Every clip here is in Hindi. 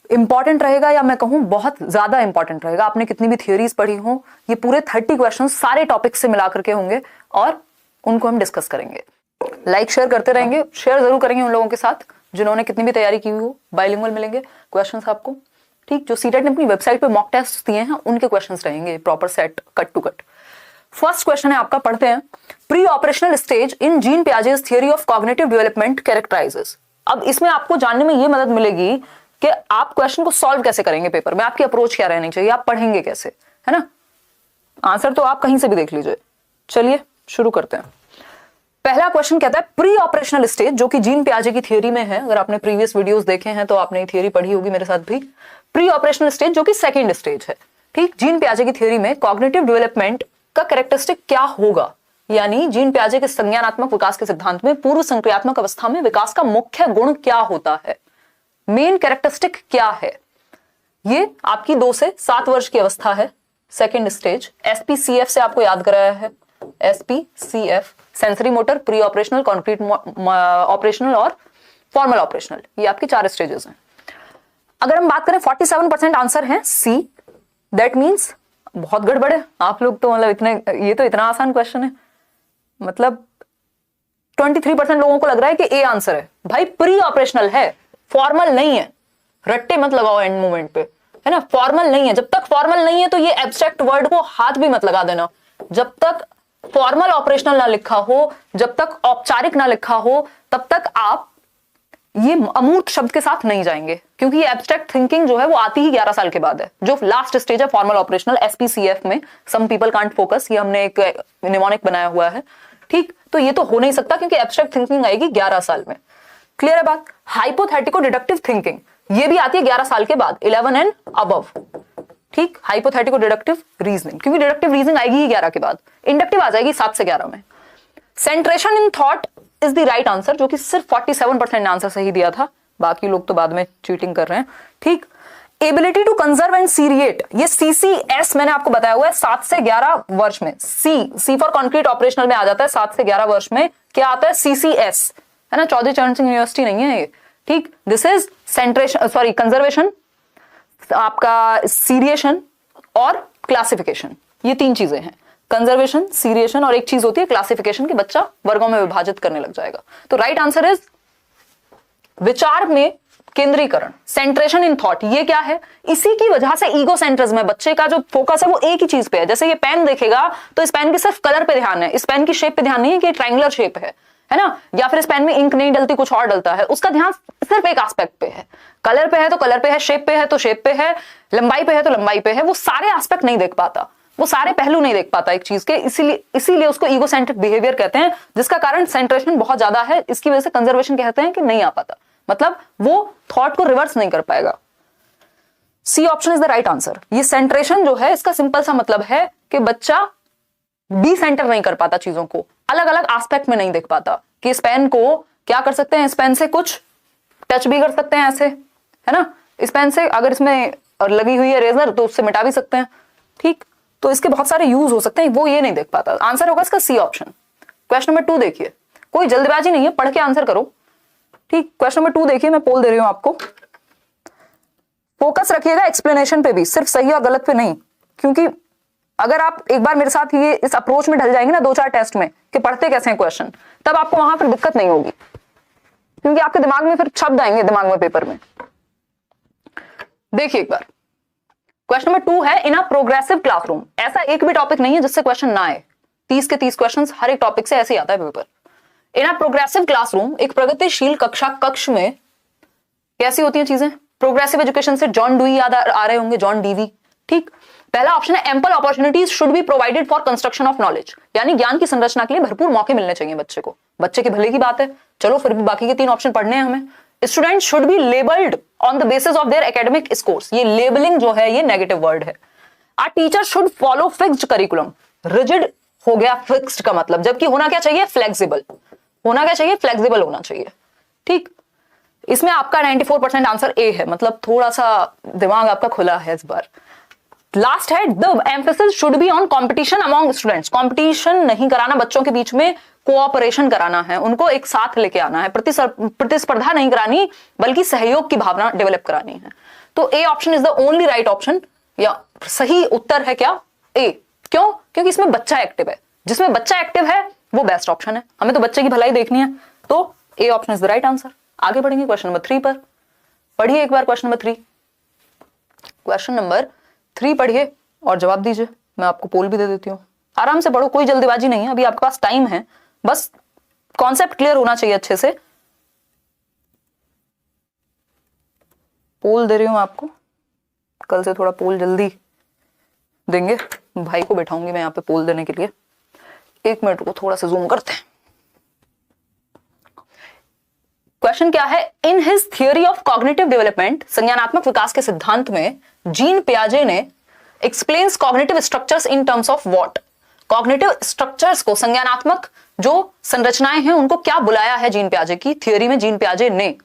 इंपॉर्टेंट रहेगा, या मैं कहूं बहुत ज्यादा इंपॉर्टेंट रहेगा। आपने कितनी भी थियोरीज पढ़ी हो, ये पूरे 30 क्वेश्चन सारे टॉपिक से मिला करके होंगे और उनको हम डिस्कस करेंगे। लाइक शेयर करते रहेंगे, शेयर जरूर करेंगे उन लोगों के साथ जिन्होंने कितनी भी तैयारी की हुई हो। बाइलिंगुअल मिलेंगे क्वेश्चंस आपको, ठीक। जो सीटेट ने अपनी वेबसाइट पे मॉक टेस्ट दिए हैं उनके क्वेश्चंस रहेंगे proper set, cut to cut. First question है आपका, पढ़ते हैं। Pre operational stage in Jean Piaget's theory of cognitive development characterises. अब इसमें आपको जानने में ये मदद मिलेगी कि आप क्वेश्चन को सॉल्व कैसे करेंगे पेपर में, आपकी अप्रोच क्या रहनी चाहिए, आप पढ़ेंगे कैसे, है ना। आंसर तो आप कहीं से भी देख लीजिए। चलिए शुरू करते हैं। पहला क्वेश्चन कहता है प्री ऑपरेशनल स्टेज, जो कि जीन पियाजे की थियरी में है। अगर आपने प्रीवियस वीडियोस देखे हैं तो आपने ये थियरी पढ़ी होगी मेरे साथ भी। प्री ऑपरेशनल स्टेज जो कि सेकंड स्टेज है, ठीक। जीन पियाजे की थियरी में कॉग्निटिव डेवलपमेंट का कैरेक्टरिस्टिक क्या होगा, यानी जीन पियाजे के संज्ञानात्मक विकास के सिद्धांत में पूर्व संक्रियात्मक अवस्था में विकास का मुख्य गुण क्या होता है, मेन कैरेक्टरिस्टिक क्या है। ये आपकी 2 से 7 वर्ष की अवस्था है, सेकंड स्टेज। SPCF से आपको याद कराया है, SPCF sensory motor, pre operational, concrete operational और फॉर्मल ऑपरेशनल, ये आपकी 4 स्टेजेस हैं। अगर हम बात करें 47% आंसर है C, दैट मींस बहुत गड़बड़ है। आप लोग तो मतलब इतने, ये तो इतना आसान क्वेश्चन है, मतलब 23% लोगों को लग रहा है कि A आंसर है। भाई प्री ऑपरेशनल है, फॉर्मल नहीं है, रट्टे मत लगाओ एंड मोमेंट पे, है ना। फॉर्मल नहीं है, जब तक फॉर्मल नहीं है तो ये एब्स्ट्रैक्ट वर्ड को हाथ भी मत लगा देना। जब तक फॉर्मल ऑपरेशनल ना लिखा हो, जब तक औपचारिक ना लिखा हो, तब तक आप ये अमूर्त शब्द के साथ नहीं जाएंगे, क्योंकि ये एब्स्ट्रैक्ट थिंकिंग जो है वो आती ही 11 साल के बाद है। जो लास्ट स्टेज है फॉर्मल ऑपरेशनल SPCF में, सम पीपल कांट फोकस, ये हमने एक निमोनिक बनाया हुआ है, ठीक। तो ये तो हो नहीं सकता क्योंकि एब्स्ट्रैक्ट थिंकिंग आएगी 11 साल में। क्लियर है बात। हाइपोथेटिको डिडक्टिव थिंकिंग ये भी आती है 11 साल के बाद, 11 एंड अबव, ठीक। हाइपोथेटिको डिडक्टिव रीजनिंग, क्योंकि डिडक्टिव रीजनिंग आएगी ही 11 के बाद, इंडक्टिव आ जाएगी 7 से 11 में। सेंट्रेशन in thought is the right answer, जो कि सिर्फ 47% ने आंसर सही दिया था, बाकी लोग तो बाद में चीटिंग कर रहे हैं, ठीक। एबिलिटी टू कंजर्व एंड सीरिएट, ये CCS मैंने आपको बताया हुआ है 7 से 11 वर्ष में। C फॉर कॉन्क्रीट ऑपरेशनल में आ जाता है 7 से 11 वर्ष में। क्या आता है CCS, है ना, चौधरी चरण सिंह यूनिवर्सिटी नहीं है ये, ठीक। दिस इज सेंट्रेशन, सॉरी कंजर्वेशन, आपका सीरिएशन और क्लासिफिकेशन, ये 3 चीजें हैं। कंजर्वेशन, सीरिएशन और एक चीज होती है क्लासिफिकेशन, कि बच्चा वर्गों में विभाजित करने लग जाएगा। तो राइट आंसर इज विचार में केंद्रीकरण, सेंट्रेशन इन थॉट। ये क्या है, इसी की वजह से ईगो सेंट्रिज्म है, बच्चे का जो फोकस है वो एक ही चीज पे है। जैसे ये पेन देखेगा तो इस पेन की सिर्फ कलर पे ध्यान है, इस पेन की शेप पे ध्यान नहीं है कि ट्रायंगुलर शेप है ना, या फिर इस पेन में इंक नहीं डलती कुछ और डलता है, उसका ध्यान सिर्फ एक एस्पेक्ट पे है। कलर पे है तो कलर पे है, शेप पे है तो शेप पे है, लंबाई पे है तो लंबाई पे है, वो सारे एस्पेक्ट नहीं देख पाता, वो सारे पहलू नहीं देख पाता एक चीज के, इसीलिए उसको ईगोसेंट्रिक बिहेवियर कहते हैं, जिसका कारण सेंट्रेशन बहुत ज्यादा है। इसकी वजह से कंजर्वेशन कहते हैं कि नहीं आ पाता, मतलब वो थॉट को रिवर्स नहीं कर पाएगा। C option is the right answer. ये सेंट्रेशन जो है इसका सिंपल सा मतलब है कि बच्चा डी सेंटर नहीं कर पाता, चीजों को अलग अलग एस्पेक्ट में नहीं देख पाता, कि इस पेन को क्या कर सकते हैं, इस पेन से कुछ टच भी कर सकते हैं ऐसे, है ना, इस पेन से अगर इसमें लगी हुई है रेजर तो उससे मिटा भी सकते हैं, ठीक। तो इसके बहुत सारे यूज हो सकते हैं, वो ये नहीं देख पाता। आंसर होगा इसका C ऑप्शन। क्वेश्चन नंबर 2 देखिए, कोई जल्दबाजी नहीं है, पढ़ के आंसर करो, ठीक। क्वेश्चन नंबर 2 देखिए, मैं पोल दे रही हूं आपको, फोकस रखिएगा एक्सप्लेनेशन पे भी, सिर्फ सही और गलत पे नहीं, क्योंकि अगर आप एक बार मेरे साथ ये इस अप्रोच में ढल जाएंगे ना 2-4 टेस्ट में कि पढ़ते कैसे हैं क्वेश्चन, तब आपको वहां पर दिक्कत नहीं होगी, क्योंकि आपके दिमाग में फिर छप जाएंगे दिमाग में पेपर में। देखिए एक बार, क्वेश्चन नंबर 2 है, इन अ प्रोग्रेसिव क्लासरूम, ऐसा एक भी टॉपिक नहीं है जिससे क्वेश्चन ना आए, 30 के 30 क्वेश्चन हर एक टॉपिक से ऐसे ही आता है paper. In a progressive classroom, एक प्रगतिशील कक्ष में कैसी होती हैं चीजें। प्रोग्रेसिव एजुकेशन से जॉन डुई याद आ रहे होंगे, जॉन डीवी, ठीक। पहला ऑप्शन है, ample opportunities should be provided for construction of knowledge, यानी ज्ञान की संरचना के लिए भरपूर मौके मिलने चाहिए बच्चे को, बच्चे के भले की बात है। चलो फिर भी बाकी के 3 ऑप्शन पढ़ने हैं हमें। Student should be labelled on the basis of their academic scores, ये लेबलिंग जो है ये नेगेटिव वर्ड है। A teacher should follow fixed curriculum, rigid हो गया फिक्स्ड का मतलब, जबकि होना क्या चाहिए, फ्लेक्सिबल होना क्या चाहिए, फ्लेक्सिबल होना चाहिए, ठीक। इसमें आपका 94% आंसर ए है, मतलब थोड़ा सा दिमाग आपका खुला है इस बार। लास्ट है, the emphasis should be on competition among students, competition नहीं कराना बच्चों के बीच में, कोऑपरेशन कराना है, उनको एक साथ लेके आना है, प्रतिस्पर्धा नहीं करानी बल्कि सहयोग की भावना डेवलप करानी है। तो ए option is the only right option, या सही उत्तर है क्या ए। क्यों? क्योंकि इसमें बच्चा एक्टिव है, जिसमें बच्चा एक्टिव है वो बेस्ट ऑप्शन है, हमें तो बच्चे की भलाई देखनी है, तो ए option is the right answer. आगे बढ़ेंगे क्वेश्चन नंबर 3 पर। पढ़िए एक बार क्वेश्चन नंबर 3। क्वेश्चन नंबर 3 पढ़िए और जवाब दीजिए। मैं आपको पोल भी दे देती हूँ, आराम से पढ़ो, कोई जल्दीबाजी नहीं है, अभी आपके पास टाइम है, बस कॉन्सेप्ट क्लियर होना चाहिए अच्छे से। पोल दे रही हूं आपको, कल से थोड़ा पोल जल्दी देंगे, भाई को बैठाऊंगी मैं यहाँ पे पोल देने के लिए। 1 मिनट को थोड़ा सा जूम करते हैं। क्वेश्चन क्या है? In his theory of cognitive development, संज्ञानात्मक विकास के सिद्धांत में जीन पियाजे ने explains cognitive structures in terms of what. Cognitive structures को, संज्ञानात्मक जो संरचनाएं हैं उनको क्या बुलाया है जीन पियाजे की थियोरी में? जीन पियाजे ने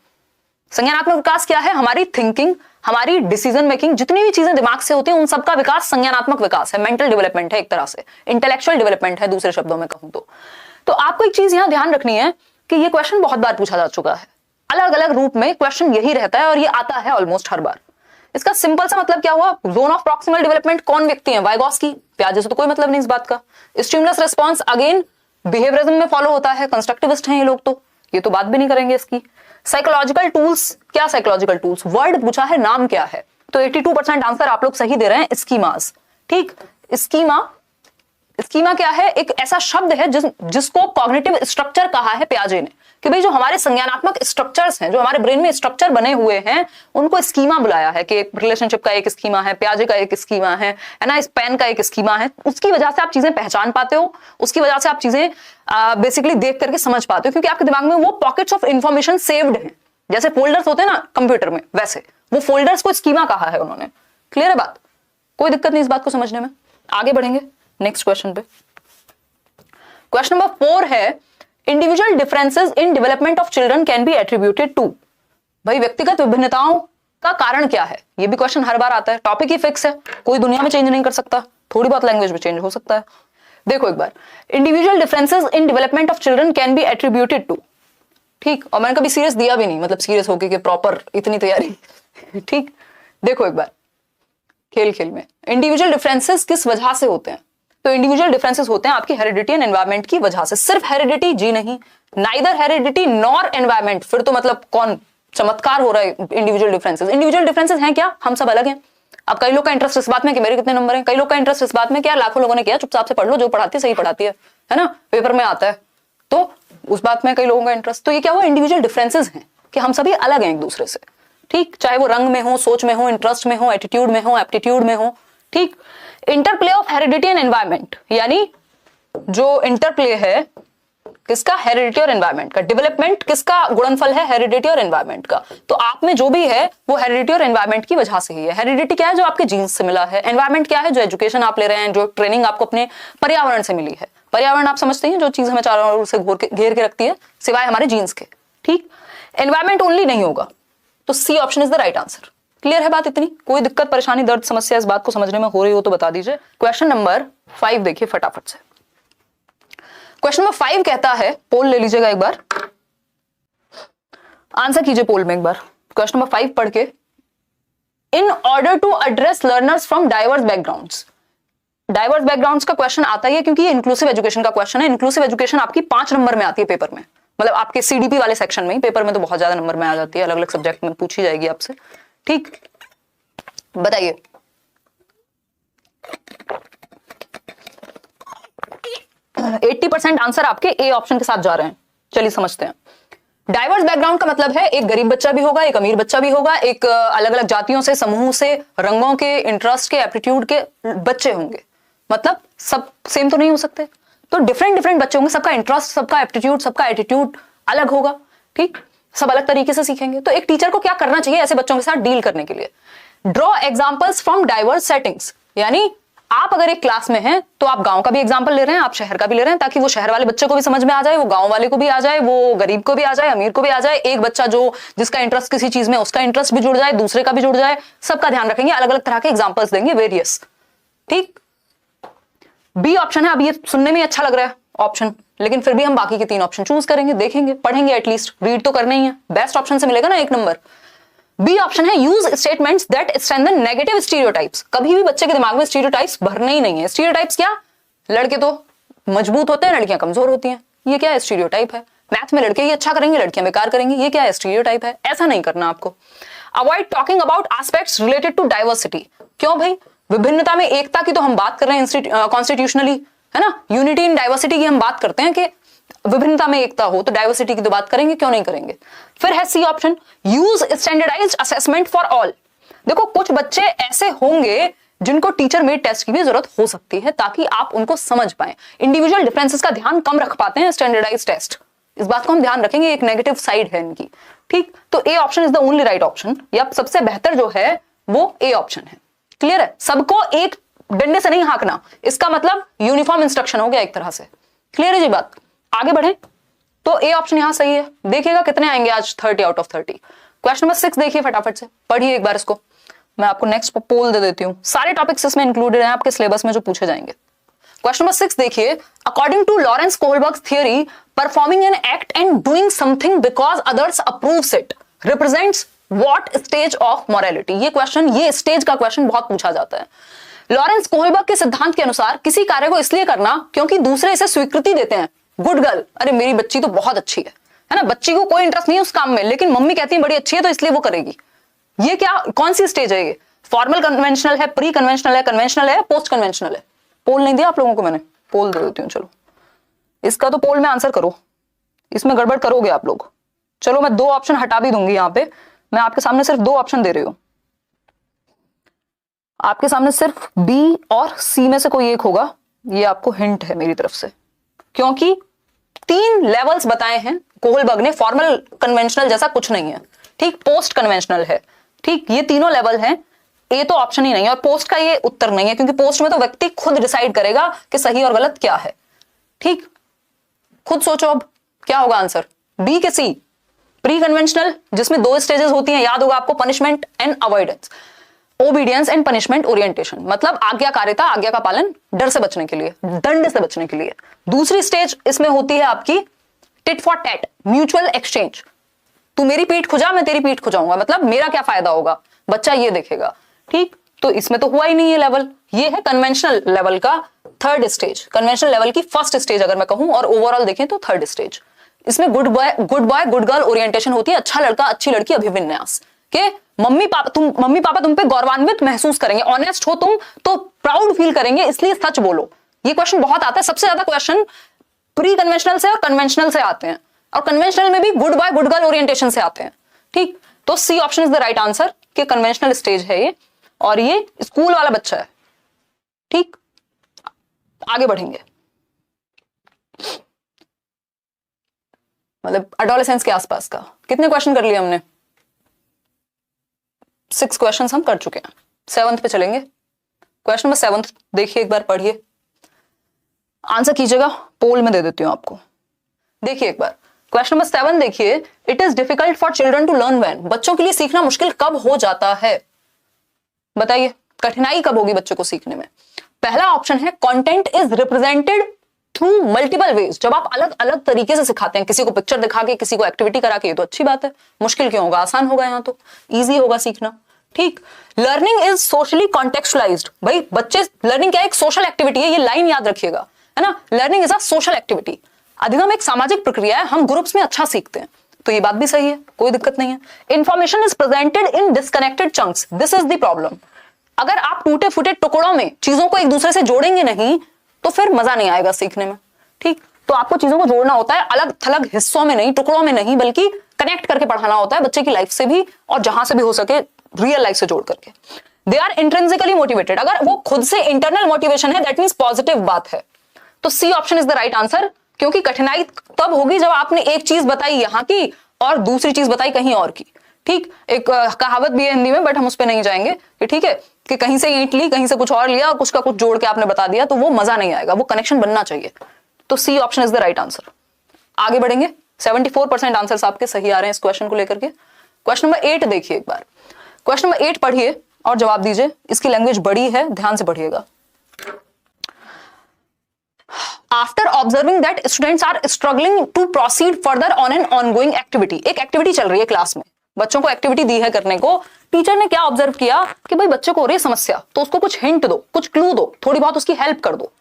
संज्ञानात्मक विकास क्या है? हमारी थिंकिंग, हमारी डिसीजन मेकिंग, जितनी भी चीजें दिमाग से होती हैं उन सबका विकास संज्ञानात्मक विकास है, मेंटल डेवलपमेंट है, एक तरह से इंटेलेक्चुअल डेवलपमेंट है, दूसरे शब्दों में कहूं तो आपको एक चीज यहां ध्यान रखनी है कि ये क्वेश्चन बहुत बार पूछा जा चुका है, अलग अलग रूप में क्वेश्चन यही रहता है और ये आता है ऑलमोस्ट हर बार। इसका सिंपल सा मतलब क्या हुआ? जोन ऑफ प्रॉक्सिमल डेवलपमेंट कौन व्यक्ति है? वाइगॉस्की। पियाजे से तो कोई मतलब नहीं इस बात का। स्टिमुलस रिस्पॉन्स अगेन बिहेवियरिज्म में फॉलो होता है, कंस्ट्रक्टिविस्ट हैं ये लोग, तो ये तो बात भी नहीं करेंगे इसकी। साइकोलॉजिकल टूल्स, क्या साइकोलॉजिकल टूल्स? वर्ड पूछा है, नाम क्या है? तो 82% आंसर आप लोग सही दे रहे हैं, स्कीमास। ठीक, स्कीमा क्या है? एक ऐसा शब्द है जिसको कॉग्निटिव स्ट्रक्चर कहा है पियाजे ने, कि भाई जो हमारे संज्ञानात्मक स्ट्रक्चर्स हैं, जो हमारे ब्रेन में स्ट्रक्चर बने हुए हैं, उनको स्कीमा बुलाया है, कि एक रिलेशनशिप का एक स्कीमा है, पियाजे का एक स्कीमा है ना, इस पेन का एक स्कीमा है। उसकी वजह से आप चीजें पहचान पाते हो, उसकी वजह से आप चीजें बेसिकली देख करके समझ पाते हो, क्योंकि आपके दिमाग में वो पॉकेट्स ऑफ इंफॉर्मेशन सेव्ड हैं, जैसे फोल्डर्स होते हैं ना कंप्यूटर में, वैसे वो फोल्डर्स को स्कीमा कहा है उन्होंने। क्लियर है बात? कोई दिक्कत नहीं इस बात को समझने में। आगे बढ़ेंगे नेक्स्ट क्वेश्चन पे। क्वेश्चन नंबर 4 है, individual differences in development of children can be attributed to. भाई व्यक्तिगत विभिन्नताओं का कारण क्या है? ये भी क्वेश्चन हर बार आता है। टॉपिक ही फिक्स है, कोई दुनिया में चेंज नहीं कर सकता, थोड़ी बहुत लैंग्वेज में चेंज हो सकता है। देखो एक बार, individual differences in development of children can be attributed to. ठीक, और मैंने कभी सीरियस दिया भी नहीं, मतलब सीरियस होके कि प्रॉपर इतनी तैयारी। ठीक, देखो एक बार, खेल खेल में इंडिविजुअल डिफरेंसेस किस वजह से होते हैं? तो इंडिविजुअल डिफरेंसेस होते हैं आपकी हेरिडिटी एंड एनवायरनमेंट की वजह से। सिर्फ हेरिडिटी? जी नहीं, नाइदर हेरिडिटी नॉर एनवायरनमेंट। फिर तो मतलब कौन चमत्कार हो रहा है? इंडिविजुअल डिफरेंसेस, इंडिविजुअल डिफरेंसेस हैं क्या? हम सब अलग हैं। अब कई लोग का इंटरेस्ट इस बात में कि मेरे कितने नंबर हैं, कई लोग का इंटरेस्ट इस बात में क्या लाखों लोगों ने किया, चुपचाप से पढ़ लो, जो पढ़ाती है सही पढ़ाती है ना, पेपर में आता है, तो उस बात में कई लोगों का इंटरेस्ट। तो ये क्या हुआ? इंडिविजुअल डिफरेंसेस हैं कि हम सभी अलग हैं एक दूसरे से। ठीक, चाहे वो रंग में हो, सोच में हो, इंटरेस्ट में हो, एटीट्यूड में हो, एप्टीट्यूड में हो। ठीक, interplay of heredity and environment, यानी जो इंटरप्ले है किसका? हेरिडिटी और एनवायरनमेंट का। डेवलपमेंट किसका गुणनफल है? हेरिडिटी और एनवायरनमेंट का। तो आप में जो भी है वो हेरिडिटी और एनवायरनमेंट की वजह से ही है। हेरिडिटी क्या है? जो आपके जीन्स से मिला है। एनवायरनमेंट क्या है? जो एजुकेशन आप ले रहे हैं, जो ट्रेनिंग आपको अपने पर्यावरण से मिली है। पर्यावरण आप समझते हैं, जो चीज हमें चारों ओर से घेर के रखती है सिवाय हमारे जीन्स के। ठीक, एनवायरनमेंट ओनली नहीं होगा, तो C option is the right answer. Clear है बात? इतनी कोई दिक्कत, परेशानी, दर्द, समस्या इस बात को समझने में हो रही हो तो बता दीजिए। क्वेश्चन नंबर 5 देखिए फटाफट से। क्वेश्चन नंबर 5 कहता है, पोल ले लीजिएगा एक बार, आंसर कीजिए पोल में एक बार। क्वेश्चन नंबर 5 पढ़ के, in order to address learners from diverse backgrounds. Diverse backgrounds का क्वेश्चन आता ही है क्योंकि ये इंक्लूसिव एजुकेशन का क्वेश्चन है। इंक्लूसिव एजुकेशन आपकी 5 नंबर में आती है पेपर में, मतलब आपके सीडीपी वाले सेक्शन में ही। पेपर में तो बहुत ज्यादा नंबर में आ जाती है, अलग अलग सब्जेक्ट में पूछी जाएगी आपसे। ठीक, बताइए। एट्टी 80% आंसर आपके ए ऑप्शन के साथ जा रहे हैं। चलिए समझते हैं। डाइवर्स बैकग्राउंड का मतलब है एक गरीब बच्चा भी होगा, एक अमीर बच्चा भी होगा, एक अलग अलग जातियों से, समूह से, रंगों के, इंटरेस्ट के, एप्टीट्यूड के बच्चे होंगे। मतलब सब सेम तो नहीं हो सकते, तो डिफरेंट डिफरेंट बच्चे होंगे, सबका इंटरेस्ट, सबका एप्टीट्यूड, सबका एटीट्यूड अलग होगा। ठीक, सब अलग तरीके से सीखेंगे। तो एक टीचर को क्या करना चाहिए ऐसे बच्चों के साथ डील करने के लिए? Draw examples from diverse settings, यानी आप अगर एक क्लास में हैं तो आप गांव का भी एग्जांपल ले रहे हैं, आप शहर का भी ले रहे हैं, ताकि वो शहर वाले बच्चे को भी समझ में आ जाए, वो गांव वाले को भी आ जाए, वो गरीब को भी आ जाए, अमीर को भी आ जाए। एक बच्चा जो जिसका इंटरेस्ट किसी चीज में, उसका इंटरेस्ट भी जुड़ जाए, दूसरे का भी जुड़ जाए, सबका ध्यान रखेंगे, अलग अलग तरह के एग्जाम्पल्स देंगे, वेरियस। ठीक, बी ऑप्शन है। अब ये सुनने में अच्छा लग रहा है ऑप्शन, लेकिन फिर भी हम बाकी के 3 ऑप्शन चूज करेंगे, देखेंगे, पढ़ेंगे, एटलीस्ट रीड तो करना ही है। बेस्ट ऑप्शन से मिलेगा ना 1 नंबर। बी ऑप्शन है use statements that strengthen negative stereotypes. कभी भी बच्चे के दिमाग में स्टीरियोटाइप्स भरने ही नहीं है। स्टीरियोटाइप्स क्या, लड़के तो मजबूत होते हैं, लड़कियां कमजोर होती हैं, ये क्या है, स्टीरियोटाइप है। मैथ में लड़के ही अच्छा करेंगे, लड़कियां बेकार करेंगी, ये क्या है, स्टीरियोटाइप है। ऐसा नहीं करना आपको। Avoid talking about aspects related to diversity. क्यों भाई, विभिन्नता में एकता की तो हम बात कर रहे हैं कॉन्स्टिट्यूशनली, है ना। यूनिटी इन डाइवर्सिटी की हम बात करते हैं कि विभिन्नता में एकता हो, तो डाइवर्सिटी की तो बात करेंगे, क्यों नहीं करेंगे। फिर है C option, use standardised assessment for all. देखो कुछ बच्चे ऐसे होंगे जिनको टीचर मेड टेस्ट की भी जरूरत हो सकती है, ताकि आप उनको समझ पाए। इंडिविजुअल डिफरेंसेस का ध्यान कम रख पाते हैं स्टैंडर्डाइज्ड टेस्ट, इस बात को हम ध्यान रखेंगे, एक नेगेटिव साइड है इनकी। ठीक, तो ए option is the only right option, या सबसे बेहतर जो है वो ए ऑप्शन है। क्लियर है, सबको एक डंडे से नहीं हाँकना, इसका मतलब यूनिफॉर्म इंस्ट्रक्शन हो गया एक तरह से। क्लियर है जी बात, आगे बढ़े। तो ए ऑप्शन यहां सही है। देखिएगा कितने आएंगे आज 30 आउट ऑफ 30। क्वेश्चन नंबर 6 देखिए फटाफट से, पढ़िए एक बार इसको। मैं आपको नेक्स्ट पोल दे देती हूं, सारे टॉपिक्स इसमें इंक्लूडेड हैं आपके सिलेबस में जो पूछे जाएंगे। क्वेश्चन नंबर 6 देखिए, according to Lawrence Kohlberg's theory, performing an act and doing something because others approves it represents what stage of morality. ये क्वेश्चन, ये स्टेज का क्वेश्चन बहुत पूछा जाता है। लॉरेंस कोहलबर्ग के सिद्धांत के अनुसार किसी कार्य को इसलिए करना क्योंकि दूसरे इसे स्वीकृति देते हैं। गुड गर्ल, अरे मेरी बच्ची तो बहुत अच्छी है ना। बच्ची को कोई इंटरेस्ट नहीं है उस काम में, लेकिन मम्मी कहती है बड़ी अच्छी है तो इसलिए वो करेगी। ये क्या, कौन सी स्टेज है ये? फॉर्मल कन्वेंशनल है, प्री कन्वेंशनल है, कन्वेंशनल है, पोस्ट कन्वेंशनल है? पोल नहीं दिया आप लोगों को मैंने, पोल दे देती हूँ। चलो इसका तो पोल में आंसर करो, इसमें गड़बड़ करोगे आप लोग। चलो मैं 2 ऑप्शन हटा भी दूंगी, यहां पे मैं आपके सामने सिर्फ 2 ऑप्शन दे रही हूं। आपके सामने सिर्फ बी और सी में से कोई एक होगा, ये आपको हिंट है मेरी तरफ से, क्योंकि 3 लेवल्स बताए हैं कोहलबर्ग ने। फॉर्मल कन्वेंशनल जैसा कुछ नहीं है, ठीक, पोस्ट कन्वेंशनल है, ठीक, ये तीनों लेवल हैं। ए तो ऑप्शन ही नहीं है, और पोस्ट का ये उत्तर नहीं है, क्योंकि पोस्ट में तो व्यक्ति खुद डिसाइड करेगा कि सही और गलत क्या है। ठीक, खुद सोचो अब क्या होगा आंसर, बी के सी। प्री कन्वेंशनल जिसमें 2 स्टेजेस होती हैं, याद होगा आपको, punishment and avoidance, obedience and punishment orientation, मतलब आज्ञाकारिता, आज्ञा का पालन, डर से बचने के लिए, दंड से बचने के लिए। दूसरी स्टेज इसमें होती है आपकी tit for tat, mutual exchange. तू मेरी पीठ खुजा, मैं तेरी पीठ खुजाऊंगा, मतलब मेरा क्या फायदा होगा, बच्चा ये देखेगा। ठीक, तो इसमें तो हुआ ही नहीं ये लेवल। ये है कन्वेंशनल लेवल का 3rd स्टेज, कन्वेंशनल लेवल की 1st स्टेज अगर मैं कहूं, और ओवरऑल देखें तो 3rd स्टेज। इसमें good boy good girl orientation होती है, अच्छा लड़का अच्छी लड़की अभिविन्यास के। मम्मी पापा तुम पे गौरवान्वित महसूस करेंगे, ऑनेस्ट हो तुम तो प्राउड फील करेंगे, इसलिए सच बोलो। ये क्वेश्चन बहुत आता है, सबसे ज्यादा क्वेश्चन प्री कन्वेंशनल से और कन्वेंशनल से आते हैं, और कन्वेंशनल में भी good boy good girl orientation से आते हैं। ठीक, तो C option is the right answer कि कन्वेंशनल स्टेज है ये, और ये स्कूल वाला बच्चा है। ठीक, आगे बढ़ेंगे, मतलब एडोलेसेंस के आसपास का। कितने क्वेश्चन कर लिए हमने? 6 क्वेश्चन हम कर चुके हैं। 7th पे चलेंगे। क्वेश्चन नंबर 7 देखिए, एक बार पढ़िए, आंसर कीजिएगा, पोल में दे देती हूं आपको। देखिए एक बार क्वेश्चन नंबर 7 देखिए, it is difficult for children to learn when. बच्चों के लिए सीखना मुश्किल कब हो जाता है? बताइए, कठिनाई कब होगी बच्चों को सीखने में? पहला ऑप्शन है content is represented through multiple ways, जब आप अलग अलग तरीके से सिखाते हैं, किसी को पिक्चर दिखा के, किसी को एक्टिविटी करा के, ये तो अच्छी बात है। मुश्किल क्यों होगा, आसान होगा, यहाँ तो इजी होगा सीखना। ठीक, लर्निंग इज सोशली कॉन्टेक्चुअलाइज्ड। भाई बच्चे, लर्निंग क्या है, एक सोशल एक्टिविटी है, ये लाइन याद रखिएगा, है ना। Learning is a social activity. अधिगम एक सामाजिक प्रक्रिया है, हम ग्रुप्स में अच्छा सीखते हैं, तो ये बात भी सही है, कोई दिक्कत नहीं है। Information is presented in disconnected chunks, this is the problem. अगर आप टूटे फूटे टुकड़ों में चीजों को एक दूसरे से जोड़ेंगे नहीं, तो फिर मजा नहीं आएगा सीखने में। ठीक, तो आपको चीजों को जोड़ना होता है, अलग थलग हिस्सों में नहीं, टुकड़ों में नहीं, बल्कि कनेक्ट करके पढ़ाना होता है बच्चे की लाइफ से भी, और जहां से भी हो सके रियल लाइफ से जोड़ करके। दे आर इंट्रिंसिकली मोटिवेटेड, अगर वो खुद से इंटरनल मोटिवेशन है, दैट मींस पॉजिटिव बात है। तो C option is the right answer, क्योंकि कठिनाई तब होगी जब आपने एक चीज बताई यहां की और दूसरी चीज बताई कहीं और की। ठीक, एक कहावत भी है हिंदी में, बट हम उस पर नहीं जाएंगे, कि ठीक है कि कहीं से ईंट ली, कहीं से कुछ और लिया, और कुछ का कुछ जोड़ के आपने बता दिया, तो वो मजा नहीं आएगा, वो कनेक्शन बनना चाहिए। तो C option is the right answer. आगे बढ़ेंगे, 74% आंसर्स आपके सही आ रहे हैं इस क्वेश्चन को लेकर के। क्वेश्चन नंबर 8 देखिए एक बार, क्वेश्चन नंबर 8 पढ़िए और जवाब दीजिए। इसकी लैंग्वेज बड़ी है, ध्यान से पढ़िएगा। After observing that students are struggling to proceed further on an ongoing activity, एक एक्टिविटी चल रही है क्लास में, बच्चों को एक्टिविटी दी है करने को, टीचर ने क्या ऑब्जर्व किया कि भाई बच्चे को हो रही है समस्या, तो उसको कुछ हिंट दो, कुछ क्लू दो, थोड़ी बहुत उसकी हेल्प कर दो।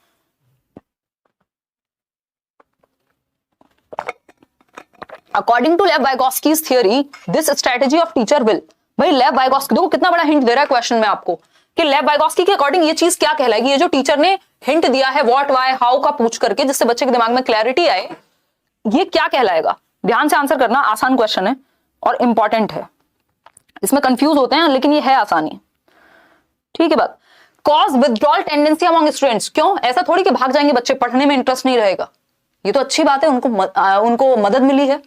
According to Lev Vygotsky's theory this strategy of teacher will, भाई लेव वाइगोस्की देखो कितना बड़ा हिंट दे रहा है क्वेश्चन में आपको कि लेव वाइगोस्की के अकॉर्डिंग ये चीज क्या कहलाएगी, ये जो टीचर ने हिंट दिया है व्हाट व्हाई हाउ का पूछ करके जिससे बच्चे के दिमाग में क्लैरिटी आए, ये क्या कहलाएगा। ध्यान से आंसर करना, आसान क्वेश्चन है और इंपॉर्टेंट है, इसमें कंफ्यूज होते हैं लेकिन ये है आसानी, ठीक है बात। Cause withdrawal tendency among students, क्यों ऐसा थोड़ी कि भाग जाएंगे बच्चे, पढ़ने में इंटरेस्ट नहीं रहेगा, ये तो अच्छी बात है, उनको मदद मिली है।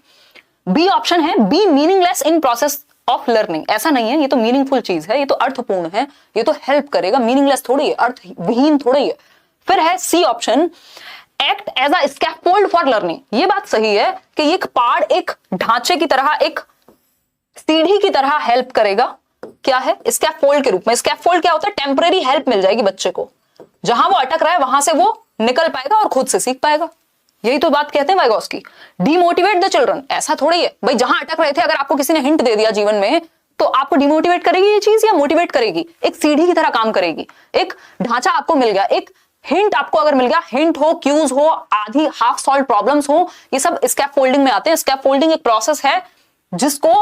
बी ऑप्शन है, B meaningless in process of learning, ऐसा नहीं है, ये तो मीनिंगफुल चीज है, ये तो अर्थपूर्ण है, ये तो हेल्प करेगा, मीनिंगलेस थोड़ी है, अर्थविहीन थोड़ी है। फिर है C option, act as a scaffold for learning, ये बात सही है कि एक पहाड़ एक ढांचे की तरह, एक सीढ़ी की तरह हेल्प करेगा, क्या है स्कैफोल्ड के रूप में। स्कैफोल्ड क्या होता है, टेम्परेरी हेल्प मिल जाएगी बच्चे को, जहां वो अटक रहा है वहां से वो निकल पाएगा और खुद से सीख पाएगा, यही तो बात कहते हैं वाइगोस्की। डीमोटिवेट द चिल्ड्रन, ऐसा थोड़ी है भाई जहां अटक रहे थे अगर आपको किसी ने हिंट दे दिया जीवन में तो आपको डिमोटिवेट करेगी ये चीज या मोटिवेट करेगी, एक सीढ़ी की तरह काम करेगी। एक ढांचा आपको मिल गया, एक हिंट आपको अगर मिल गया, हिंट हो, क्यूज हो, आधी हाफ सॉल्व प्रॉब्लम्स हो, ये सब स्कैफोल्डिंग में आते हैं। स्कैफोल्डिंग एक प्रोसेस है जिसको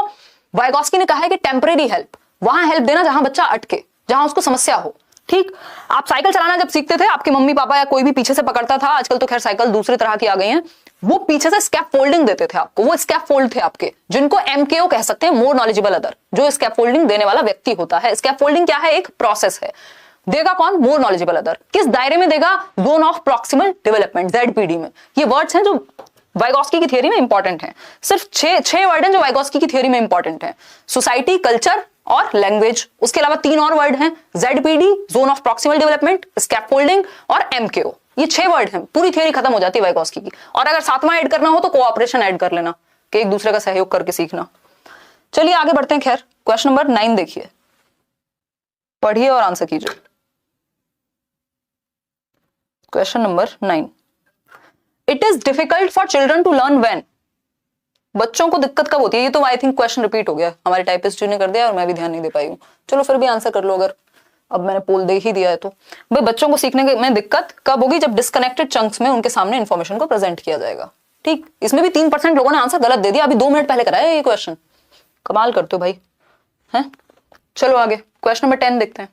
वाइगोस्की ने कहा है कि टेम्परेरी हेल्प, वहां हेल्प देना जहां बच्चा अटके, जहां उसको समस्या हो। ठीक, आप साइकिल चलाना जब सीखते थे आपके मम्मी पापा या कोई भी पीछे से पकड़ता था, आजकल तो खैर साइकिल दूसरी तरह की आ गई हैं, वो पीछे से स्कैफोल्डिंग देते थे आपको, वो स्कैफोल्ड थे आपके, जिनको एमकेओ कह सकते हैं, मोर नॉलेजेबल अदर, जो स्कैफोल्डिंग देने वाला व्यक्ति होता है। स्कैफोल्डिंग क्या है, एक प्रोसेस है। देगा कौन, मोर नॉलेजेबल अदर, किस दायरे में देगा, zone of proximal development, ZPD में। ये वर्ड्स हैं जो वाइगोस्की की थियरी में इंपॉर्टेंट हैं, सिर्फ छह वर्ड हैं जो वाइगोस्की की थियरी में इंपॉर्टेंट हैं, सोसाइटी, कल्चर और लैंग्वेज। उसके अलावा 3 और वर्ड हैं, ZPD, zone of proximal development, scaffolding और MKO। ये 6 वर्ड हैं, पूरी थियरी खत्म हो जाती है वाइगोस्की की। और अगर 7वां ऐड करना हो तो कोऑपरेशन ऐड कर लेना, कि एक दूसरे का सहयोग करके सीखना। चलिए आगे बढ़ते हैं। खैर क्वेश्चन नंबर 9 देखिए, पढ़िए और आंसर कीजिए। Question number 9, it is difficult for children to learn when, बच्चों को दिक्कत कब होती है। ये तो आई थिंक क्वेश्चन रिपीट हो गया, हमारे टाइपिस्ट जी ने कर दिया और मैं भी ध्यान नहीं दे पाई हूँ। चलो फिर भी आंसर कर लो, अगर अब मैंने पोल दे ही दिया है तो। भाई बच्चों को सीखने में दिक्कत कब होगी, जब डिस्कनेक्टेड चंक्स में उनके सामने इंफॉर्मेशन को प्रेजेंट किया जाएगा। ठीक, इसमें भी 3% लोगों ने आंसर गलत दे दिया, अभी 2 मिनट पहले कराया ये क्वेश्चन, कमाल करते हो भाई है। चलो आगे क्वेश्चन नंबर 10 देखते हैं।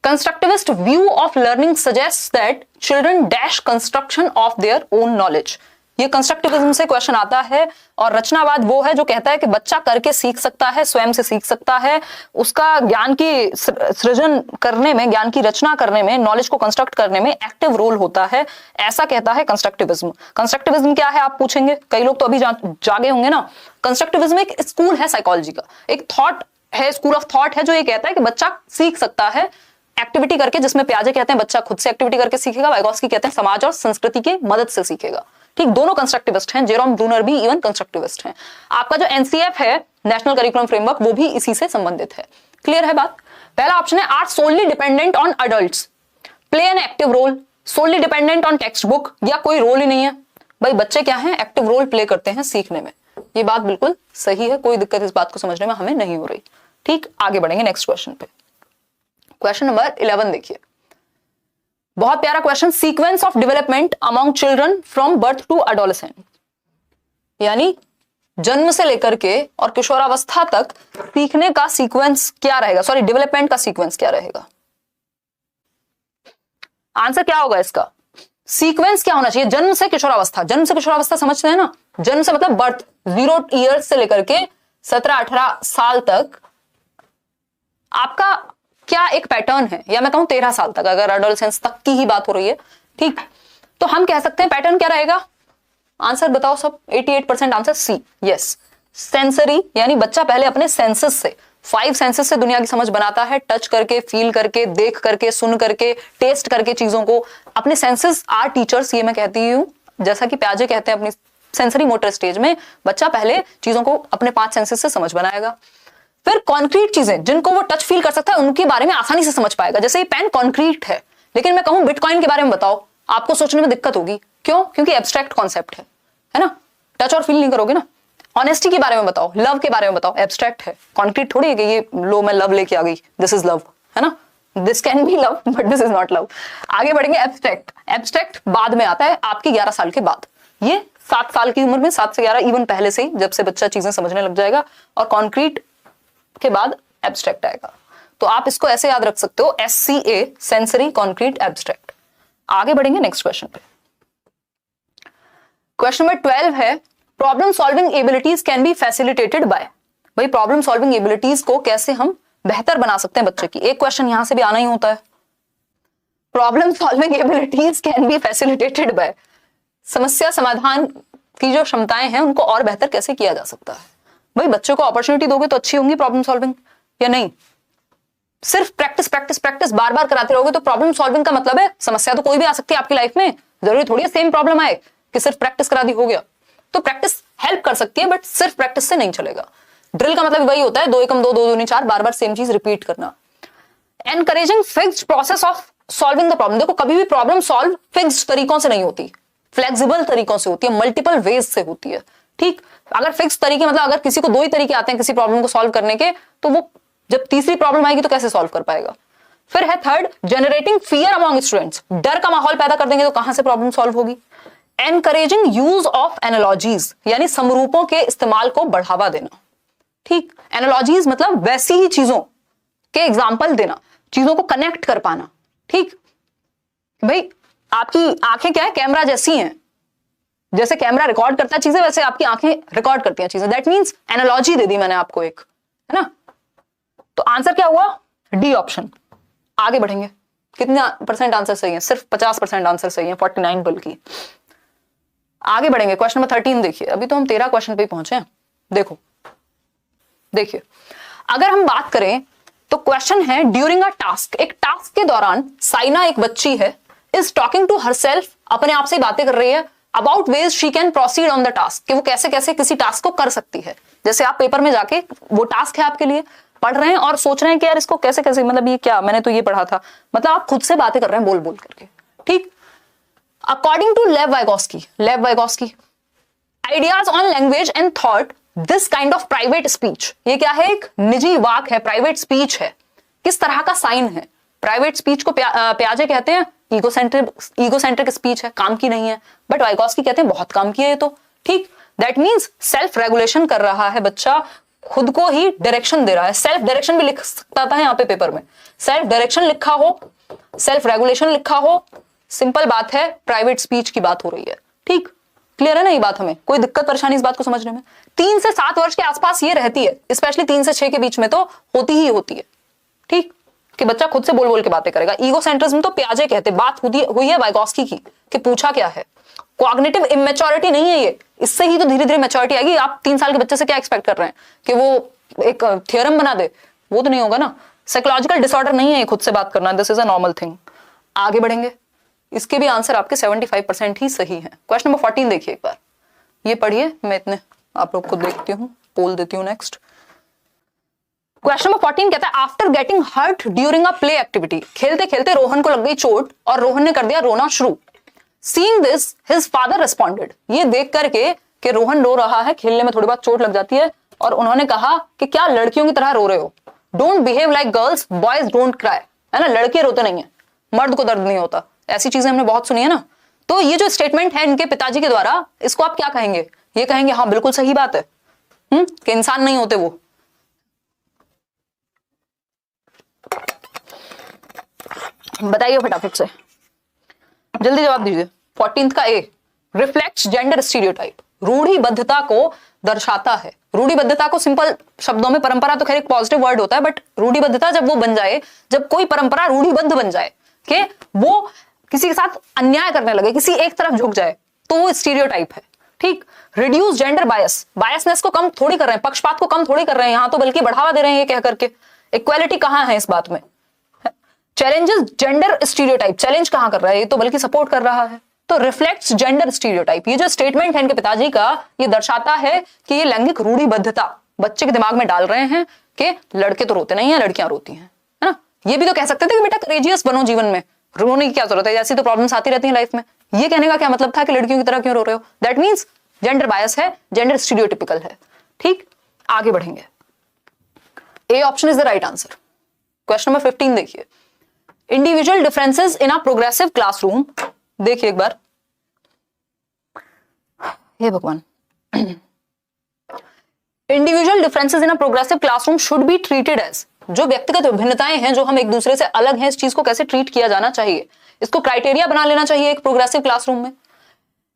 Constructivist view of learning suggest that children dash construction of their own knowledge. ये कंस्ट्रक्टिविज्म से क्वेश्चन आता है, और रचनावाद वो है जो कहता है कि बच्चा करके सीख सकता है, स्वयं से सीख सकता है, उसका ज्ञान की सृजन करने में, ज्ञान की रचना करने में, नॉलेज को कंस्ट्रक्ट करने में एक्टिव रोल होता है, ऐसा कहता है कंस्ट्रक्टिविज्म। कंस्ट्रक्टिविज्म क्या है आप पूछेंगे, कई लोग तो अभी जागे होंगे ना। कंस्ट्रक्टिविज्म एक स्कूल है साइकोलॉजी का, एक थॉट है, स्कूल ऑफ थॉट है जो ये कहता है कि बच्चा सीख सकता है एक्टिविटी करके, जिसमें प्याजे कहते हैं बच्चा खुद से एक्टिविटी करके सीखेगा, वाइगोस्की कहते हैं समाज और संस्कृति की मदद से सीखेगा। ठीक, दोनों कंस्ट्रक्टिविस्ट हैं, जेरोम ब्रूनर भी इवन कंस्ट्रक्टिविस्ट हैं। आपका जो NCF है, नेशनल करिकुलम फ्रेमवर्क, वो भी इसी से संबंधित है। क्लियर है बात। पहला ऑप्शन है, are solely dependent on adults, play an active role, solely dependent on text book, या कोई रोल ही नहीं है। भाई बच्चे क्या है, एक्टिव रोल प्ले करते हैं सीखने में, ये बात बिल्कुल सही है, कोई दिक्कत इस बात को समझने में हमें नहीं हो रही। ठीक, आगे बढ़ेंगे नेक्स्ट क्वेश्चन पे। क्वेश्चन नंबर 11 देखिए, बहुत प्यारा question. Sequence of development among children from birth to adolescent, यानी जन्म से लेकर के और किशोरावस्था तक सीखने का सीक्वेंस क्या रहेगा, सॉरी डेवलपमेंट का सीक्वेंस क्या रहेगा। आंसर क्या होगा इसका, सीक्वेंस क्या होना चाहिए जन्म से किशोरावस्था। जन्म से किशोरावस्था समझते हैं ना, जन्म से मतलब बर्थ, 0 ईयर्स से लेकर के 17-18 साल तक आपका क्या एक पैटर्न है, या मैं कहूं 13 साल तक, अगर एडोलेसेंस तक की ही बात हो रही है। ठीक, तो हम कह सकते हैं पैटर्न क्या रहेगा। आंसर बताओ सब, 88% आंसर सी, यस। सेंसरी, यानी बच्चा पहले अपने सेंसेस से, 5 सेंसेस से दुनिया की समझ बनाता है, टच करके, फील करके, देख करके, सुन करके, टेस्ट करके चीजों को। अपने सेंसेस आर टीचर्स, ये मैं कहती हूं, जैसा कि प्याजे कहते हैं अपनी सेंसरी मोटर स्टेज में, बच्चा पहले चीजों को अपने 5 सेंसेस से समझ बनाएगा। फिर कॉन्क्रीट चीजें जिनको वो टच फील कर सकता है, उनके बारे में आसानी से समझ पाएगा। जैसे ये पेन कॉन्क्रीट है, लेकिन मैं कहूं बिटकॉइन के बारे में बताओ, आपको सोचने में दिक्कत होगी। क्यों, क्योंकि एब्स्ट्रैक्ट कॉन्सेप्ट है ना, टच और फील नहीं करोगे ना। ऑनेस्टी के बारे में बताओ, लव के बारे में बताओ, एब्स्ट्रैक्ट है, कॉन्क्रीट थोड़ी है कि ये लो मैं लव लेके आ गई, दिस इज लव, है ना, this can be love but this is not love. आगे बढ़ेंगे, एब्स्ट्रैक्ट। एब्स्ट्रैक्ट बाद में आता है आपकी 11 साल के बाद, ये 7 साल की उम्र में, 7 से 11 इवन पहले से ही, जब से बच्चा चीजें समझने लग जाएगा, और कॉन्क्रीट के बाद एब्स्ट्रैक्ट आएगा। तो आप इसको ऐसे याद रख सकते हो, SCA, सेंसरी, कॉन्क्रीट, एब्स्ट्रैक्ट। आगे बढ़ेंगे नेक्स्ट क्वेश्चन पे। क्वेश्चन नंबर 12 है, problem solving abilities can be facilitated bye. भाई प्रॉब्लम सॉल्विंग एबिलिटीज को कैसे हम बेहतर बना सकते हैं बच्चे की, एक क्वेश्चन यहां से भी आना ही होता है। Problem solving abilities can be facilitated bye, समस्या समाधान की जो क्षमताएं हैं उनको और बेहतर कैसे किया जा सकता है। भाई बच्चों को अपॉर्चुनिटी दोगे तो अच्छी होंगी प्रॉब्लम सॉल्विंग, या नहीं? सिर्फ प्रैक्टिस प्रैक्टिस प्रैक्टिस बार बार कराते रहोगे तो प्रॉब्लम सॉल्विंग का मतलब है समस्या तो कोई भी आ सकती है आपकी लाइफ में, जरूरी थोड़ी है सेम प्रॉब्लम आए कि सिर्फ प्रैक्टिस करा दी हो गया। तो प्रैक्टिस हेल्प कर सकती है बट सिर्फ प्रैक्टिस से नहीं चलेगा। ड्रिल का मतलब वही होता है 2 एकम 2 2 दूनी 4, बार बार सेम चीज रिपीट करना। Encouraging fixed process of solving the problem, देखो कभी भी प्रॉब्लम सॉल्व फिक्स्ड तरीकों से नहीं होती, फ्लेक्सिबल तरीकों से होती है, मल्टीपल वेज से होती है। ठीक, अगर फिक्स तरीके मतलब अगर किसी को 2 ही तरीके आते हैं किसी प्रॉब्लम को सॉल्व करने के, तो वो जब तीसरी प्रॉब्लम आएगी तो कैसे सॉल्व कर पाएगा। फिर है third, generating fear among students, डर का माहौल पैदा कर देंगे तो कहां से प्रॉब्लम सॉल्व होगी। एनकरेजिंग यूज ऑफ एनालॉजीज, यानी समरूपों के इस्तेमाल को बढ़ावा देना। ठीक, एनालॉजीज मतलब वैसी ही चीजों के एग्जाम्पल देना, चीजों को कनेक्ट कर पाना। ठीक, भाई आपकी आंखें क्या है, कैमरा जैसी हैं, जैसे कैमरा रिकॉर्ड करता है चीजें वैसे आपकी आंखें रिकॉर्ड करती हैं चीजें, दैट मींस एनालॉजी दे दी मैंने आपको एक, है ना। तो आंसर क्या हुआ, डी ऑप्शन। आगे बढ़ेंगे, कितने परसेंट आंसर सही है, सिर्फ 50% आंसर सही है, 49 बल्कि। आगे बढ़ेंगे, क्वेश्चन नंबर 13 देखिए, अभी तो हम 13 क्वेश्चन पे पहुंचे हैं। देखो देखिए, अगर हम बात करें तो क्वेश्चन है ड्यूरिंग अ टास्क, एक टास्क के दौरान साइना एक बच्ची है, इज टॉकिंग टू हरसेल्फ, अपने आप से बातें कर रही है, about ways she can proceed on the task, कि वो कैसे कैसे किसी टास्क को कर सकती है। जैसे आप पेपर में जाके वो टास्क है आपके लिए, पढ़ रहे हैं और सोच रहे हैं कि यार इसको कैसे कैसे, मतलब ये क्या, मैंने तो ये पढ़ा था, मतलब आप खुद से बातें कर रहे हैं बोल बोल करके। ठीक, अकॉर्डिंग टू लेव Vygotsky, ideas on language and thought, this kind of private speech, ये क्या है, एक निजी वाक है, प्राइवेट स्पीच है, किस तरह का साइन है। प्राइवेट स्पीच को प्याजे कहते हैं ईगोसेंट्रिक स्पीच है, काम की नहीं है, बट वाइगोस्की कहते हैं बहुत काम की है ये तो। ठीक, दैट मींस सेल्फ रेगुलेशन कर रहा है बच्चा, खुद को ही डायरेक्शन दे रहा है। सेल्फ डायरेक्शन भी लिख सकता था यहाँ पे पेपर में, सेल्फ डायरेक्शन लिखा हो, सेल्फ रेगुलेशन लिखा हो, सिंपल बात है, प्राइवेट स्पीच की बात हो रही है। ठीक, क्लियर है ना ये बात, हमें कोई दिक्कत परेशानी इस बात को समझने में। 3 से 7 वर्ष के आसपास ये रहती है, स्पेशली 3 से 6 के बीच में तो होती ही होती है। ठीक, कि बच्चा खुद से बोल बोल के बातें करेगा। ईगोसेंट्रिज्म तो प्याजे कहते, बात हुई है वाइगोस्की की कि पूछा क्या है, कॉग्निटिव इमेच्योरिटी नहीं है ये, इससे ही तो धीरे धीरे मैच्योरिटी आएगी। आप 3 साल के बच्चे से क्या एक्सपेक्ट कर रहे हैं कि वो एक थ्योरम बना दे, वो तो नहीं होगा ना। साइकोलॉजिकल डिसऑर्डर नहीं है खुद से बात करना, this is a normal thing. आगे बढ़ेंगे, इसके भी आंसर आपके 75% ही सही है। क्वेश्चन नंबर 14 देखिए एक बार, ये पढ़िए, मैं इतने आप लोग को देखती हूँ, पोल देती हूँ। नेक्स्ट क्वेश्चन नंबर 14 कहता है, after getting hurt during a play activity, खेलते खेलते रोहन को लग गई चोट और रोहन ने कर दिया रोना शुरू। Seeing this his father responded, ये देख करके कि रोहन रो रहा है, खेलने में थोड़ी बहुत चोट लग जाती है, और उन्होंने कहा कि क्या लड़कियों की तरह रो रहे हो, don't behave like girls, boys don't cry, है ना, लड़के रोते नहीं है, मर्द को दर्द नहीं होता, ऐसी चीजें हमने बहुत सुनी है ना। तो ये जो स्टेटमेंट है इनके पिताजी के द्वारा, इसको आप क्या कहेंगे? ये कहेंगे हाँ बिल्कुल सही बात है, कि इंसान नहीं होते वो। बताइए फटाफट से, जल्दी जवाब दीजिए। 14th का ए, रिफ्लेक्ट्स जेंडर स्टीरियोटाइप, रूढ़िबद्धता को दर्शाता है। रूढ़िबद्धता को सिंपल शब्दों में, परंपरा तो खैर एक पॉजिटिव वर्ड होता है, बट रूढ़िबद्धता जब वो बन जाए, जब कोई परंपरा रूढ़िबद्ध बन जाए कि वो किसी के साथ अन्याय करने लगे, किसी एक तरफ झुक जाए, तो वो स्टीरियोटाइप है। ठीक, रिड्यूस जेंडर बायस, बायसनेस को कम थोड़ी कर रहे हैं, पक्षपात को कम थोड़ी कर रहे हैं यहाँ तो, बल्कि बढ़ावा दे रहे हैं ये कह करके। इक्वालिटी कहां है इस बात में? चैलेंजेस जेंडर स्टीरियोटाइप, चैलेंज कहां कर रहा है ये तो, बल्कि सपोर्ट कर रहा है। तो रिफ्लेक्ट्स जेंडर स्टीरियोटाइप, ये जो स्टेटमेंट है इनके पिताजी का, ये दर्शाता है कि ये लैंगिक रूढ़िबद्धता बच्चे के दिमाग में डाल रहे हैं कि लड़के तो रोते नहीं है, लड़कियां रोती हैं, है ना। ये भी तो कह सकते थे कि बेटा करेजियस बनो जीवन में, रोने की क्या जरूरत है, ऐसी तो प्रॉब्लम्स आती रहती हैं लाइफ में। ये कहने का क्या मतलब था कि लड़कियों की तरह क्यों रो रहे हो? दैट मींस जेंडर बायस है, जेंडर स्टीरियोटिपिकल है। ठीक, आगे बढ़ेंगे। A option is the right answer. Question number 15 देखिए, individual differences in a progressive classroom. देखिए एक बार, हे भगवान, individual differences in a progressive classroom should be treated as, जो व्यक्तिगत भिन्नताएं हैं, जो हम एक दूसरे से अलग हैं, इस चीज को कैसे ट्रीट किया जाना चाहिए, इसको क्राइटेरिया बना लेना चाहिए एक प्रोग्रेसिव क्लासरूम में।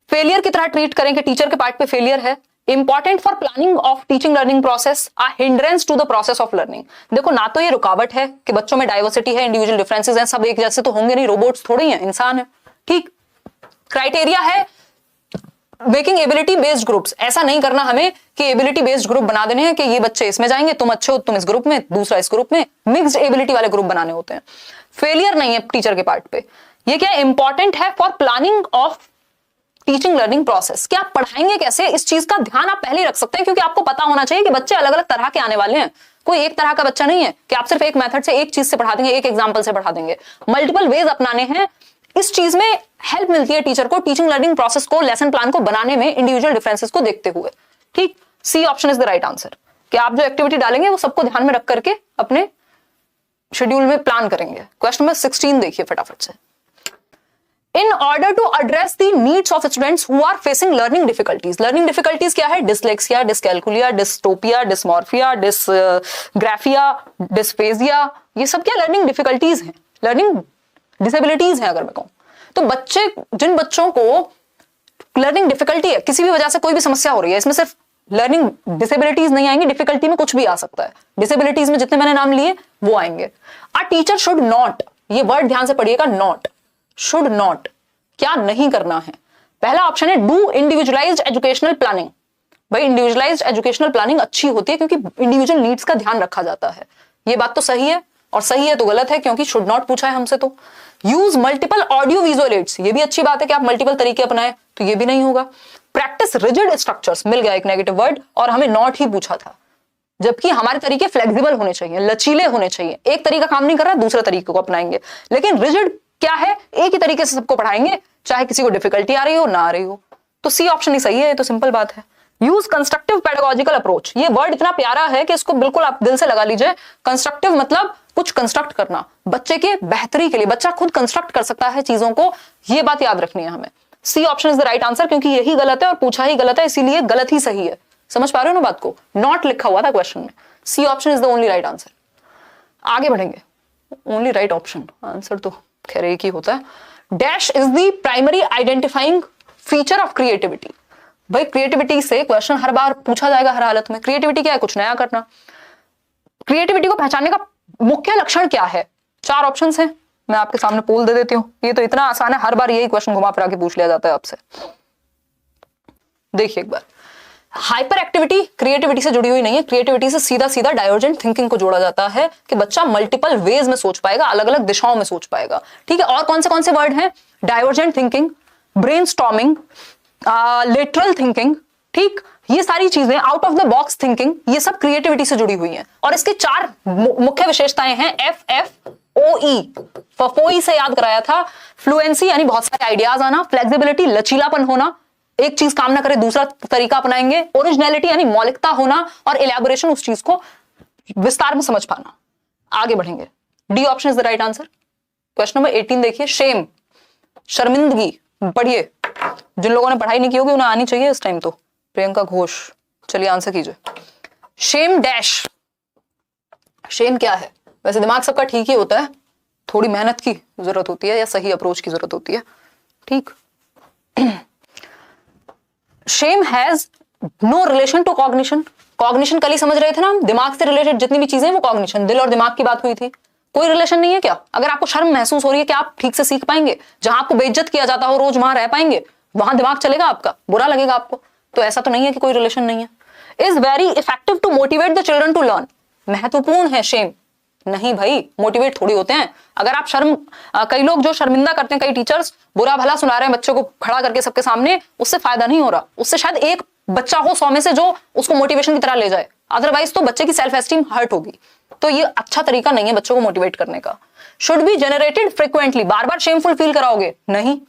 फेलियर की तरह ट्रीट करें कि टीचर के पार्ट पे फेलियर है। Important for planning of teaching learning process, a hindrance to the process of learning. देखो, ना तो ये रुकावट है कि बच्चों में डाइवर्सिटी है, इंडिविजुअल डिफरेंसेस हैं, सब एक जैसे तो होंगे नहीं, रोबोट्स थोड़े ही हैं, इंसान है। ठीक, क्राइटेरिया है मेकिंग एबिलिटी बेस्ड ग्रुप्स। ऐसा नहीं करना हमें कि एबिलिटी बेस्ड ग्रुप बना देने हैं कि ये बच्चे इसमें जाएंगे, तुम अच्छे हो तुम इस ग्रुप में, दूसरा इस ग्रुप में, मिक्स्ड एबिलिटी वाले ग्रुप बनाने होते हैं। फेलियर नहीं है टीचर के पार्ट पे। ये क्या इंपॉर्टेंट है for planning of teaching learning process, कि आप पढ़ाएंगे कैसे, इस चीज का ध्यान आप पहले ही रख सकते हैं, क्योंकि आपको पता होना चाहिए कि बच्चे अलग अलग तरह के आने वाले हैं। कोई एक तरह का बच्चा नहीं है कि आप सिर्फ एक मेथड से, एक चीज से पढ़ा देंगे, एक एग्जाम्पल से पढ़ा देंगे। मल्टीपल वेज अपनाने हैं। इस चीज में हेल्प मिलती है टीचर को टीचिंग लर्निंग प्रोसेस को, लेसन प्लान को बनाने में, इंडिविजुअल डिफरेंसेस को देखते हुए। ठीक, C option is the right answer, कि आप जो एक्टिविटी डालेंगे वो सबको ध्यान में रख करके अपने शेड्यूल में प्लान करेंगे। क्वेश्चन नंबर 16 देखिए फटाफट से। In order to address the needs of students who are facing learning difficulties, learning difficulties क्या है? Dyslexia, dyscalculia, dystopia, dysmorphia, dysgraphia, dysphasia, ये सब क्या learning difficulties हैं, learning disabilities हैं अगर मैं कहूं तो। बच्चे, जिन बच्चों को learning difficulty है, किसी भी वजह से कोई भी समस्या हो रही है, इसमें सिर्फ learning disabilities नहीं आएंगी, difficulty में कुछ भी आ सकता है। disabilities में जितने मैंने नाम लिए वो आएंगे। A teacher should not, ये वर्ड ध्यान से पढ़िएगा, not, शुड नॉट, क्या नहीं करना है। पहला ऑप्शन है डू इंडिविजुअलाइज्ड एजुकेशनल प्लानिंग। भाई इंडिविजुअलाइज्ड एजुकेशनल प्लानिंग अच्छी होती है क्योंकि इंडिविजुअल नीड्स का ध्यान रखा जाता है। ये बात तो सही है, और सही है तो गलत है क्योंकि शुड नॉट पूछा है हमसे। तो use multiple audio visual aids, ये भी अच्छी बात है कि आप मल्टीपल तरीके अपनाएं, तो ये भी नहीं होगा। प्रैक्टिस रिजिड स्ट्रक्चर्स, मिल गया एक नेगेटिव वर्ड, और हमें नॉट ही पूछा था, जबकि हमारे तरीके फ्लेक्सिबल होने चाहिए, लचीले होने चाहिए। एक तरीका काम नहीं कर रहा, दूसरे तरीके को अपनाएंगे, लेकिन रिजिड क्या है, एक ही तरीके से सबको पढ़ाएंगे, चाहे किसी को डिफिकल्टी आ रही हो ना आ रही हो। तो सी ऑप्शन ही सही है, तो सिंपल बात है। यूज कंस्ट्रक्टिव पेडागोजिकल अप्रोच, ये वर्ड इतना प्यारा है कि इसको बिल्कुल आप दिल से लगा लीजिए। कंस्ट्रक्टिव मतलब कुछ कंस्ट्रक्ट करना बच्चे के बेहतरी के लिए, बच्चा खुद कंस्ट्रक्ट कर सकता है चीजों को, ये बात याद रखनी है हमें। C option is the right answer, क्योंकि यही गलत है और पूछा ही गलत है, इसीलिए गलत ही सही है। समझ पा रहे हो ना बात को, नॉट लिखा हुआ था क्वेश्चन में। C option is the only right answer. आगे बढ़ेंगे। ओनली राइट ऑप्शन, आंसर तो खैर एक ही होता है। Dash is the primary identifying feature of creativity. भाई क्रिएटिविटी से क्वेश्चन हर बार पूछा जाएगा, हर हालत में। क्रिएटिविटी क्या है? कुछ नया करना। क्रिएटिविटी को पहचानने का मुख्य लक्षण क्या है? 4 ऑप्शंस हैं, मैं आपके सामने पोल दे देती हूं। ये तो इतना आसान है, हर बार यही क्वेश्चन घुमा फिरा के पूछ लिया जाता है आपसे। देखिए एक बार, हाइपर एक्टिविटी क्रिएटिविटी से जुड़ी हुई नहीं है। क्रिएटिविटी से सीधा सीधा डाइवर्जेंट थिंकिंग को जोड़ा जाता है कि बच्चा मल्टीपल वेज में सोच पाएगा, अलग अलग दिशाओं में सोच पाएगा। ठीक है, और कौन से वर्ड हैं? Divergent thinking, brainstorming, lateral thinking. ठीक, ये सारी चीजें, out of the box thinking, ये सब क्रिएटिविटी से जुड़ी हुई हैं। और इसके 4 मुख्य विशेषताएं हैं। FFOE, फफोई से याद कराया था। फ्लुएंसी यानी बहुत सारे आइडियाज आना, फ्लेक्सिबिलिटी लचीलापन होना, एक चीज काम ना करे दूसरा तरीका अपनाएंगे, ओरिजिनलिटी यानी मौलिकता होना, और इलैबोरेशन उस चीज को विस्तार में समझ पाना। आगे बढ़ेंगे। D option is the right answer. Question number 18 देखिए, शेम, शर्मिंदगी। पढ़िए, जिन लोगों ने पढ़ाई नहीं की होगी उन्हें आनी चाहिए इस टाइम तो। प्रियंका घोष, चलिए आंसर कीजिए। शेम डैश, शेम क्या है? वैसे दिमाग सबका ठीक ही होता है, थोड़ी मेहनत की जरूरत होती है या सही अप्रोच की जरूरत होती है। ठीक, shame has no relation to cognition. Cognition कल ही समझ रहे थे ना हम, दिमाग से रिलेटेड जितनी भी चीजें वो कॉग्निशन, दिल और दिमाग की बात हुई थी। कोई रिलेशन नहीं है क्या? अगर आपको शर्म महसूस हो रही है, क्या आप ठीक से सीख पाएंगे? जहां आपको बेइज्जत किया जाता हो रोज, वहां रह पाएंगे? वहां दिमाग चलेगा आपका, बुरा लगेगा आपको? तो ऐसा तो नहीं है कि कोई रिलेशन नहीं है। Is very effective to motivate the children to learn, महत्वपूर्ण है शेम। नहीं भाई, मोटिवेट थोड़ी होते हैं। अगर आप कई लोग जो शर्मिंदा करते हैं, कई टीचर्स बुरा भला सुना रहे हैं बच्चों को खड़ा करके सबके सामने, उससे फायदा नहीं हो रहा। उससे शायद एक बच्चा हो 100 में से जो उसको मोटिवेशन की तरह ले जाए, अदरवाइज तो बच्चे की सेल्फ एस्टीम हर्ट होगी। तो ये अच्छा तरीका नहीं है बच्चों को मोटिवेट करने का। Should be generated frequently, bar bar shameful feel कराओगे नहीं।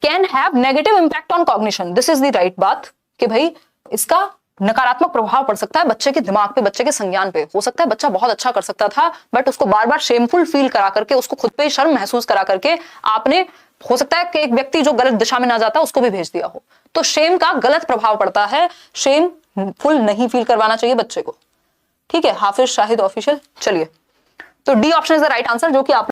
Can have negative impact on cognition. This is the right बात कि भाई इसका नकारात्मक प्रभाव पड़ सकता है बच्चे के दिमाग पे, बच्चे के संज्ञान पे। हो सकता है बच्चा बहुत अच्छा कर सकता था, बट उसको बार बार शेमफुल फील करा करके, उसको खुद पे शर्म महसूस करा करके आपने, हो सकता है कि एक व्यक्ति जो गलत दिशा में ना जाता उसको भी भेज दिया हो। तो शेम का गलत प्रभाव पड़ता है, शेम फुल नहीं फील करवाना चाहिए बच्चे को। ठीक है, हाफिज शाहिद ऑफिशियल। चलिए, तो D option is the right answer, जो कि आप